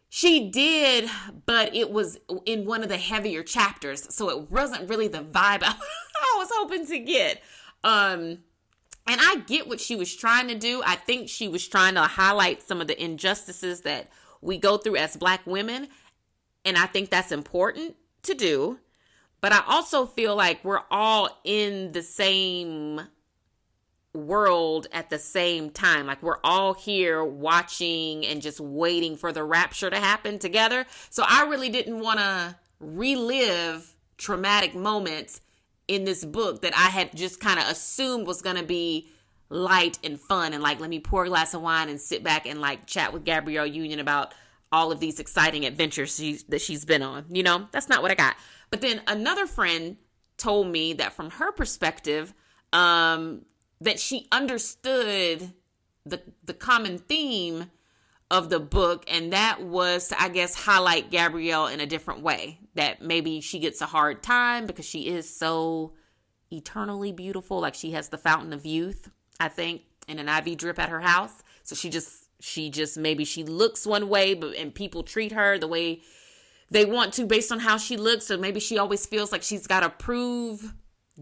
She did, but it was in one of the heavier chapters. So it wasn't really the vibe I was hoping to get. And I get what she was trying to do. I think she was trying to highlight some of the injustices that we go through as Black women. And I think that's important to do. But I also feel like we're all in the same world at the same time. Like, we're all here watching and just waiting for the rapture to happen together. So I really didn't want to relive traumatic moments in this book that I had just kind of assumed was going to be light and fun and like, let me pour a glass of wine and sit back and like chat with Gabrielle Union about all of these exciting adventures that she's been on. That's not what I got. But then another friend told me that from her perspective, that she understood the common theme of the book, and that was to, I guess, highlight Gabrielle in a different way. That maybe she gets a hard time because she is so eternally beautiful. Like, she has the fountain of youth, I think, and an IV drip at her house. So she just maybe she looks one way, and people treat her the way they want to based on how she looks. So maybe she always feels like she's got to prove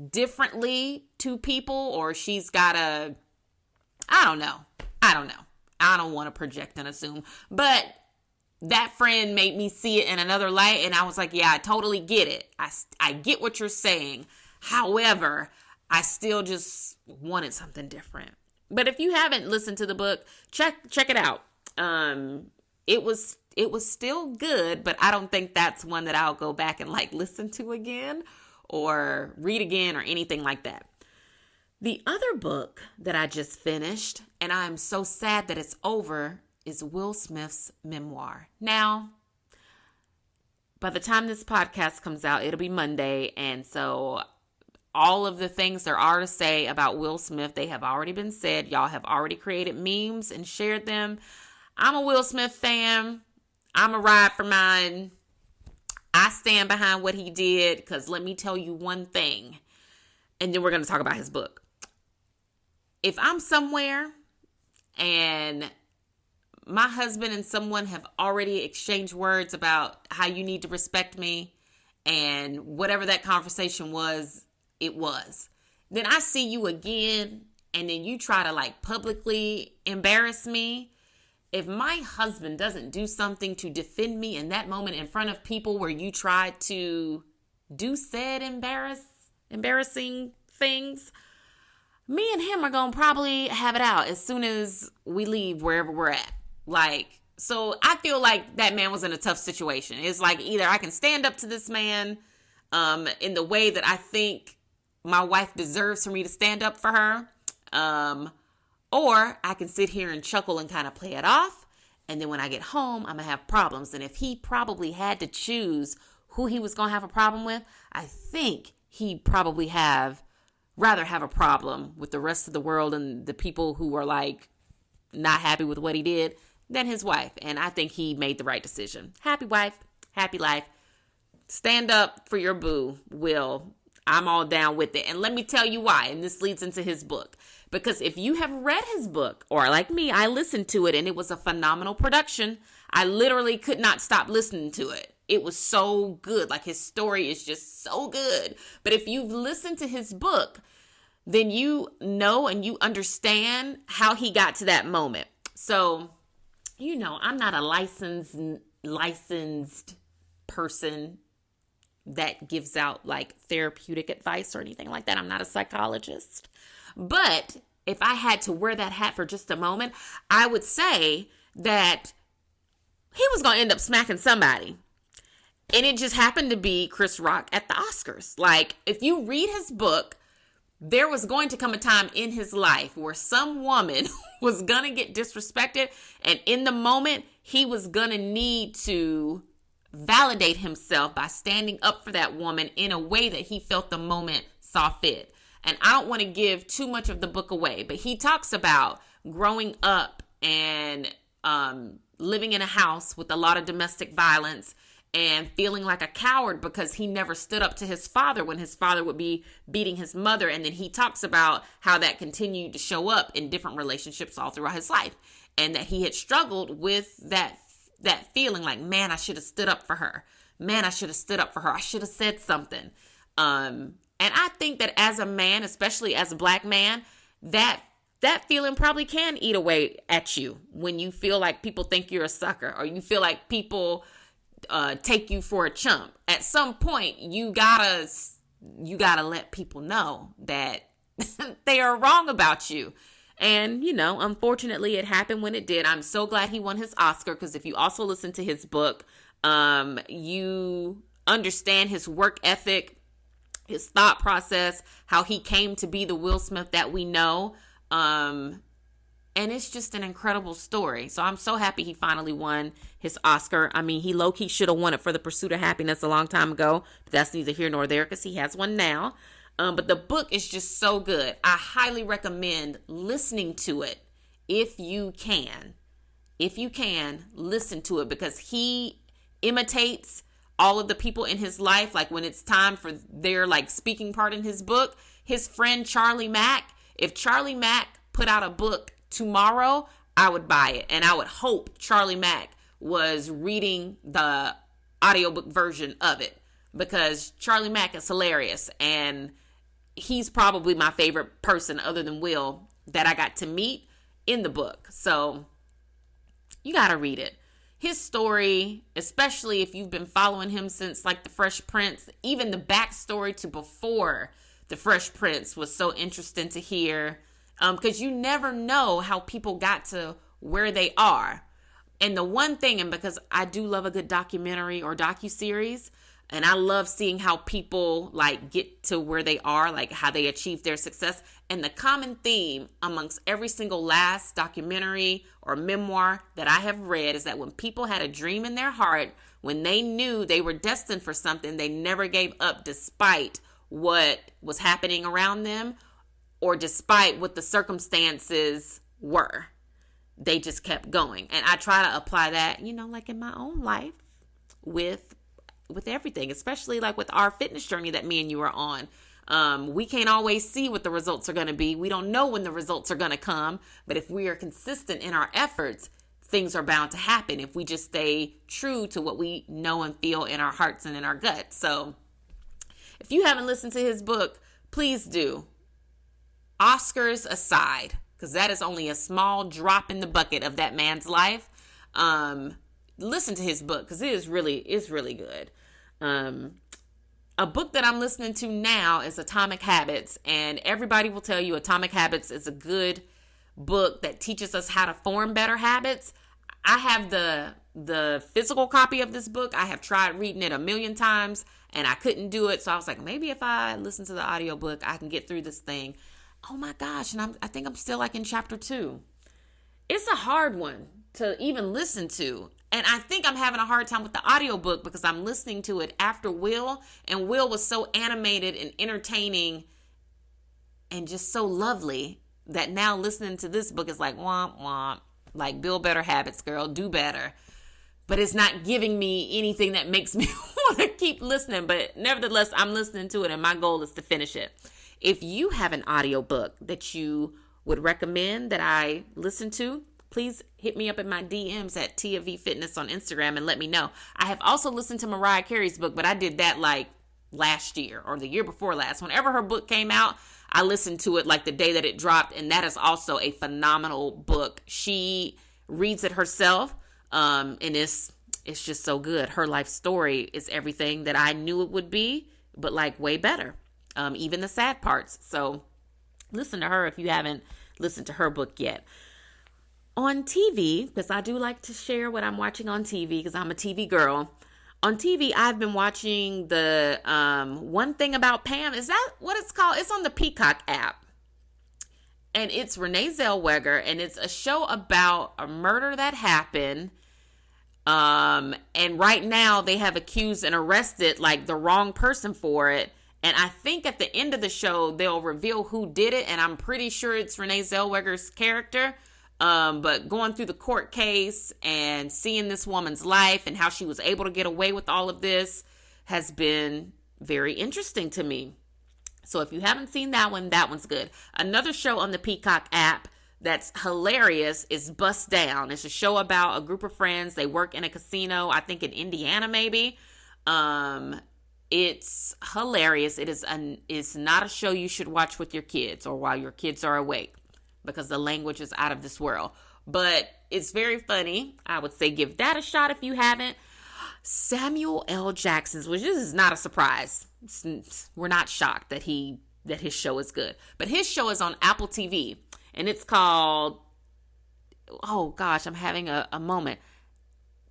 differently to people, or she's gotta, I don't know. I don't want to project and assume, but that friend made me see it in another light, and I was like, yeah, I totally get it. I get what you're saying. However, I still just wanted something different. But if you haven't listened to the book, check it out. It was still good, but I don't think that's one that I'll go back and like listen to again or read again or anything like that. The other book that I just finished, and I'm so sad that it's over, is Will Smith's memoir. Now, by the time this podcast comes out, it'll be Monday, and so all of the things there are to say about Will Smith, they have already been said. Y'all have already created memes and shared them. I'm a Will Smith fan. I'm a ride for mine. I stand behind what he did, because let me tell you one thing, and then we're going to talk about his book. If I'm somewhere and my husband and someone have already exchanged words about how you need to respect me, and whatever that conversation was, it was, then I see you again, and then you try to like publicly embarrass me. If my husband doesn't do something to defend me in that moment in front of people where you tried to do said embarrassing things, me and him are going to probably have it out as soon as we leave wherever we're at. Like, so I feel like that man was in a tough situation. It's like either I can stand up to this man in the way that I think my wife deserves for me to stand up for her, or I can sit here and chuckle and kind of play it off. And then when I get home, I'm going to have problems. And if he probably had to choose who he was going to have a problem with, I think he'd probably rather have a problem with the rest of the world and the people who are like not happy with what he did than his wife. And I think he made the right decision. Happy wife, happy life. Stand up for your boo, Will. I'm all down with it. And let me tell you why. And this leads into his book. Because if you have read his book, or like me, I listened to it and it was a phenomenal production. I literally could not stop listening to it. It was so good. Like, his story is just so good. But if you've listened to his book, then you know and you understand how he got to that moment. So, you know, I'm not a licensed person that gives out like therapeutic advice or anything like that. I'm not a psychologist. But if I had to wear that hat for just a moment, I would say that he was going to end up smacking somebody. And it just happened to be Chris Rock at the Oscars. Like, if you read his book, there was going to come a time in his life where some woman was going to get disrespected. And in the moment, he was going to need to validate himself by standing up for that woman in a way that he felt the moment saw fit. And I don't want to give too much of the book away, but he talks about growing up and living in a house with a lot of domestic violence and feeling like a coward because he never stood up to his father when his father would be beating his mother. And then he talks about how that continued to show up in different relationships all throughout his life, and that he had struggled with that feeling like, man, I should have stood up for her. Man, I should have stood up for her. I should have said something. And I think that as a man, especially as a black man, that feeling probably can eat away at you when you feel like people think you're a sucker, or you feel like people take you for a chump. At some point, you gotta let people know that they are wrong about you. And, you know, unfortunately, it happened when it did. I'm so glad he won his Oscar, because if you also listen to his book, you understand his work ethic, his thought process, how he came to be the Will Smith that we know. And it's just an incredible story. So I'm so happy he finally won his Oscar. I mean, he low-key should have won it for The Pursuit of Happiness a long time ago, but that's neither here nor there because he has one now. But the book is just so good. I highly recommend listening to it if you can. If you can, listen to it, because he imitates all of the people in his life. Like, when it's time for their like speaking part in his book, his friend Charlie Mack, if Charlie Mack put out a book tomorrow, I would buy it. And I would hope Charlie Mack was reading the audiobook version of it, because Charlie Mack is hilarious. And he's probably my favorite person other than Will that I got to meet in the book. So you got to read it. His story, especially if you've been following him since like The Fresh Prince, even the backstory to before The Fresh Prince was so interesting to hear. Because you never know how people got to where they are. And the one thing, and because I do love a good documentary or docuseries, and I love seeing how people like get to where they are, like how they achieve their success. And the common theme amongst every single last documentary or memoir that I have read is that when people had a dream in their heart, when they knew they were destined for something, they never gave up despite what was happening around them, or despite what the circumstances were. They just kept going. And I try to apply that, you know, like in my own life with everything, especially like with our fitness journey that me and you are on. We can't always see what the results are going to be. We don't know when the results are going to come. But if we are consistent in our efforts, things are bound to happen if we just stay true to what we know and feel in our hearts and in our gut. So if you haven't listened to his book, please do. Oscars aside, because that is only a small drop in the bucket of that man's life. Listen to his book, because it's really good. A book that I'm listening to now is Atomic Habits, and everybody will tell you Atomic Habits is a good book that teaches us how to form better habits. I have the physical copy of this book. I have tried reading it a million times and I couldn't do it. So I was like, maybe if I listen to the audiobook, I can get through this thing. Oh my gosh, and I think I'm still like in chapter 2. It's a hard one to even listen to. And I think I'm having a hard time with the audiobook because I'm listening to it after Will. And Will was so animated and entertaining and just so lovely that now listening to this book is like, womp, womp. Like, build better habits, girl. Do better. But it's not giving me anything that makes me want to keep listening. But nevertheless, I'm listening to it and my goal is to finish it. If you have an audiobook that you would recommend that I listen to, please hit me up in my DMs at Tia V Fitness on Instagram and let me know. I have also listened to Mariah Carey's book, but I did that like last year or the year before last. Whenever her book came out, I listened to it like the day that it dropped, and that is also a phenomenal book. She reads it herself, and it's just so good. Her life story is everything that I knew it would be, but like way better, even the sad parts. So listen to her if you haven't listened to her book yet. On TV, because I do like to share what I'm watching on TV because I'm a TV girl. On TV, I've been watching the One Thing About Pam. Is that what it's called? It's on the Peacock app. And it's Renee Zellweger. And it's a show about a murder that happened. And right now, they have accused and arrested like the wrong person for it. And I think at the end of the show, they'll reveal who did it. And I'm pretty sure it's Renee Zellweger's character. But going through the court case and seeing this woman's life and how she was able to get away with all of this has been very interesting to me. So if you haven't seen that one's good. Another show on the Peacock app that's hilarious is Bust Down. It's a show about a group of friends. They work in a casino, I think in Indiana maybe. It's hilarious. It's not a show you should watch with your kids or while your kids are awake, because the language is out of this world. But it's very funny. I would say give that a shot if you haven't. Samuel L. Jackson's, which this is not a surprise. We're not shocked that his show is good. But his show is on Apple TV. And it's called, oh gosh, I'm having a moment.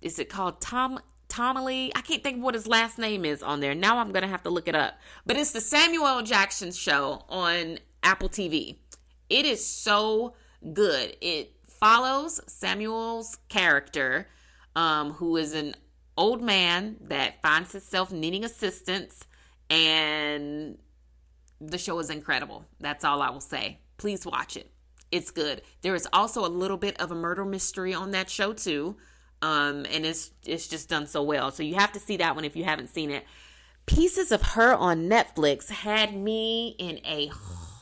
Is it called Tomley? I can't think of what his last name is on there. Now I'm going to have to look it up. But it's the Samuel L. Jackson show on Apple TV. It is so good. It follows Samuel's character, who is an old man that finds himself needing assistance, and the show is incredible. That's all I will say. Please watch it. It's good. There is also a little bit of a murder mystery on that show too, and it's just done so well. So you have to see that one if you haven't seen it. Pieces of Her on Netflix had me in a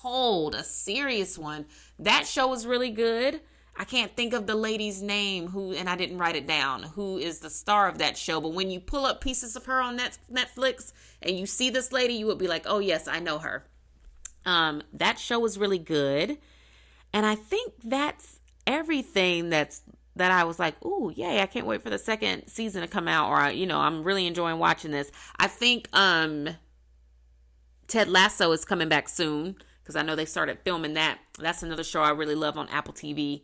a serious one. That show was really good. I can't think of the lady's name and I didn't write it down, who is the star of that show. But when you pull up Pieces of Her on Netflix and you see this lady, you would be like, oh yes, I know her. That show was really good. And I think that's everything that I was like, ooh, yay, I can't wait for the second season to come out. Or, I'm really enjoying watching this. I think Ted Lasso is coming back soon, because I know they started filming that. That's another show I really love on Apple TV.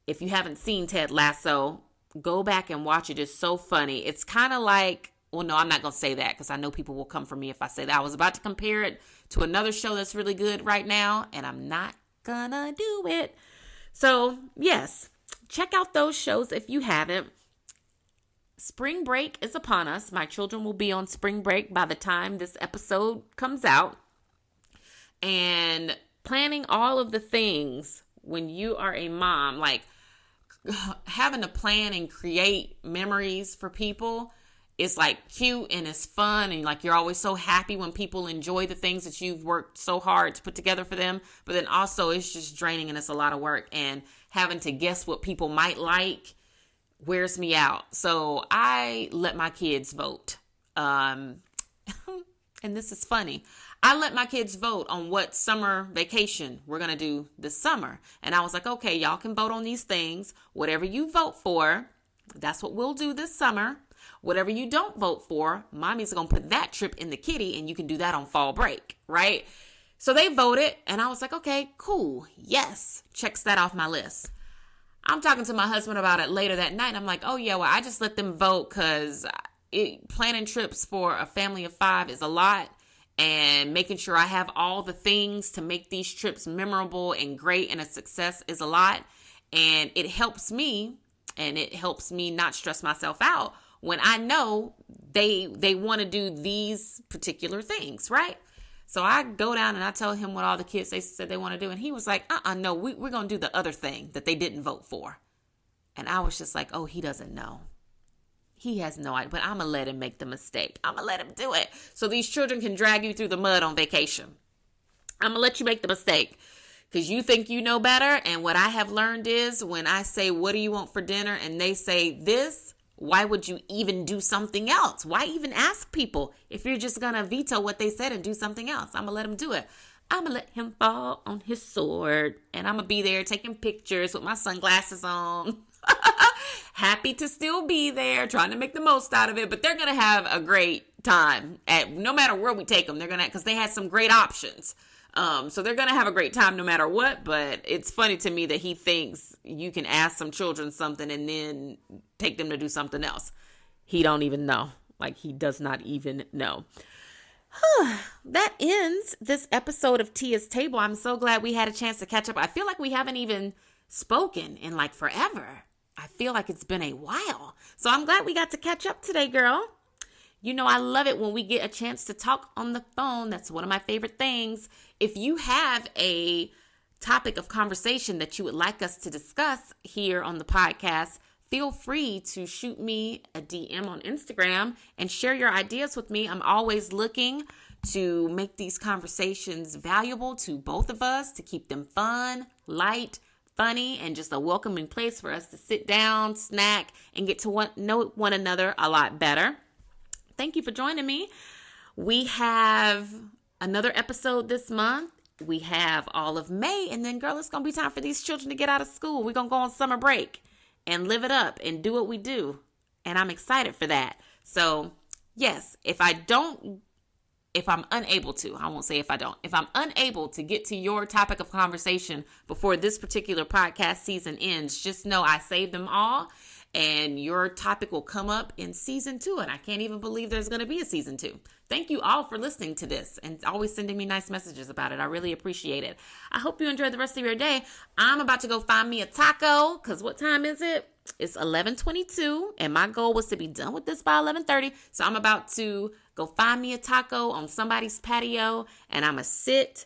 If you haven't seen Ted Lasso, go back and watch it. It's so funny. It's kind of like, well, no, I'm not going to say that because I know people will come for me if I say that. I was about to compare it to another show that's really good right now, and I'm not going to do it. So, yes, check out those shows if you haven't. Spring break is upon us. My children will be on spring break by the time this episode comes out. And planning all of the things when you are a mom, like having to plan and create memories for people is like cute and it's fun. And like, you're always so happy when people enjoy the things that you've worked so hard to put together for them. But then also it's just draining and it's a lot of work, and having to guess what people might like wears me out. So I let my kids vote. And this is funny. I let my kids vote on what summer vacation we're going to do this summer. And I was like, okay, y'all can vote on these things. Whatever you vote for, that's what we'll do this summer. Whatever you don't vote for, mommy's going to put that trip in the kitty and you can do that on fall break, right? So they voted and I was like, okay, cool. Yes, checks that off my list. I'm talking to my husband about it later that night. I'm like, oh yeah, well, I just let them vote because planning trips for a family of 5 is a lot. And making sure I have all the things to make these trips memorable and great and a success is a lot. And it helps me not stress myself out when I know they want to do these particular things, right? So I go down and I tell him what all the kids they said they want to do. And he was like, no, we're going to do the other thing that they didn't vote for. And I was just like, oh, he doesn't know. He has no idea, but I'm going to let him make the mistake. I'm going to let him do it. So these children can drag you through the mud on vacation. I'm going to let you make the mistake because you think you know better. And what I have learned is when I say, what do you want for dinner? And they say this, why would you even do something else? Why even ask people if you're just going to veto what they said and do something else? I'm going to let him do it. I'm going to let him fall on his sword. And I'm going to be there taking pictures with my sunglasses on. Happy to still be there, trying to make the most out of it. But they're going to have a great time no matter where we take them. They're going to, because they had some great options. So they're going to have a great time no matter what. But it's funny to me that he thinks you can ask some children something and then take them to do something else. He don't even know. Like, he does not even know. That ends this episode of Tia's Table. I'm so glad we had a chance to catch up. I feel like we haven't even spoken in like forever. I feel like it's been a while. So I'm glad we got to catch up today, girl. You know, I love it when we get a chance to talk on the phone. That's one of my favorite things. If you have a topic of conversation that you would like us to discuss here on the podcast, feel free to shoot me a DM on Instagram and share your ideas with me. I'm always looking to make these conversations valuable to both of us, to keep them fun, light, funny, and just a welcoming place for us to sit down, snack, and get to know one another a lot better. Thank you for joining me. We have another episode this month. We have all of May, and then, girl, it's going to be time for these children to get out of school. We're going to go on summer break and live it up and do what we do, and I'm excited for that. So, yes, if I'm unable to get to your topic of conversation before this particular podcast season ends, just know I saved them all and your topic will come up in season 2. And I can't even believe there's going to be a season 2. Thank you all for listening to this and always sending me nice messages about it. I really appreciate it. I hope you enjoy the rest of your day. I'm about to go find me a taco because what time is it? It's 11:22 and my goal was to be done with this by 11:30. So I'm about to go find me a taco on somebody's patio and I'm going to sit,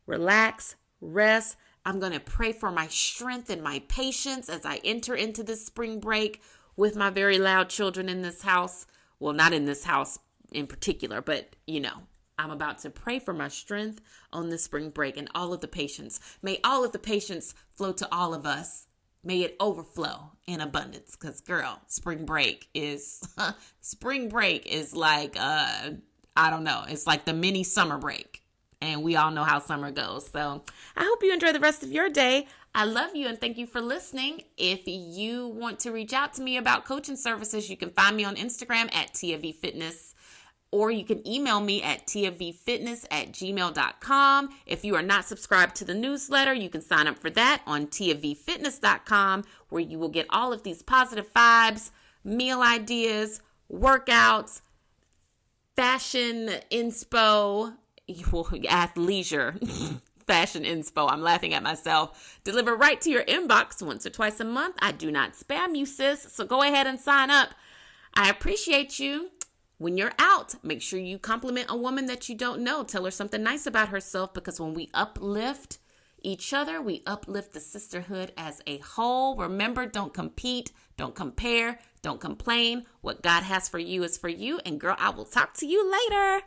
relax, rest. I'm going to pray for my strength and my patience as I enter into this spring break with my very loud children in this house. Well, not in this house in particular, but you know, I'm about to pray for my strength on this spring break and all of the patience. May all of the patience flow to all of us. May it overflow in abundance. Because, girl, spring break is like, I don't know. It's like the mini summer break. And we all know how summer goes. So I hope you enjoy the rest of your day. I love you and thank you for listening. If you want to reach out to me about coaching services, you can find me on Instagram at TiaVFitness. Or you can email me at tiavfitness@gmail.com. If you are not subscribed to the newsletter, you can sign up for that on tiavfitness.com, where you will get all of these positive vibes, meal ideas, workouts, fashion inspo, athleisure, fashion inspo. I'm laughing at myself. Deliver right to your inbox once or twice a month. I do not spam you, sis. So go ahead and sign up. I appreciate you. When you're out, make sure you compliment a woman that you don't know. Tell her something nice about herself, because when we uplift each other, we uplift the sisterhood as a whole. Remember, don't compete, don't compare, don't complain. What God has for you is for you. And girl, I will talk to you later.